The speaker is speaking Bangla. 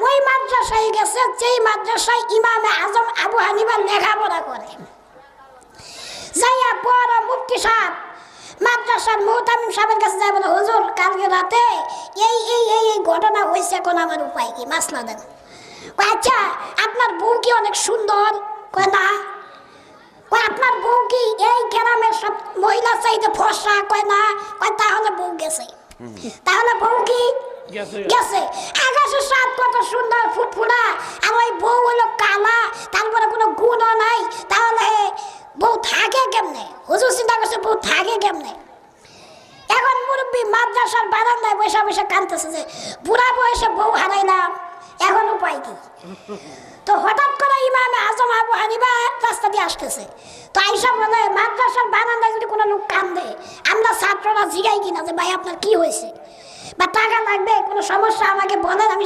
ওই মাদ্রাসায় গেছে যেই মাদ্রাসায় ইমামে আজম আবু হানিফা লেখাপড়া করে। যাইয়া বড় মুফতি সাহেব মাদ্রাসার মুহতামিম সাহেবের কাছে যায়, বলে হুজুর কালকে রাতে এই এই এই এই ঘটনা হয়েছে, এখন আমার উপায় কি, মাসলা দেন। আচ্ছা আপনার বউ কি অনেক সুন্দর? কয় না। কয় আপনার বউ কি এই গ্রামের সব মহিলা চাইতে ফর্সা? কয় না। কয় তাহলে বউ গেছে। তাহলে বউ কি গেছে? আকাশের সাত কত সুন্দর ফুটফুটা, আর ওই বউ হলো কালা, তারপরে কোনো গুণও নাই, তাহলে বউ থাকে কেমনে? হুজুর চিন্তা করছে বউ থাকে কেমনে। এখন মুরব্বী মাদ্রাসার বারান্দায় বসে বসে কাঁদতেছে যে বুড়া বয়সে বউ হারাইলাম, এখন উপায় কি? তো হঠাৎ করে ইমামে আজম আবু হানিফা রাস্তা দিয়ে আসতেছে। তো আইসা বলে মাদ্রাসার বারান্দায় যদি কোনো লোক কান্দে, আমরা ছাত্ররা জিগাই কিনা যে ভাই আপনার কি হয়েছে বা টাকা লাগবে, কোনো সমস্যা আমাকে বলেন, আমি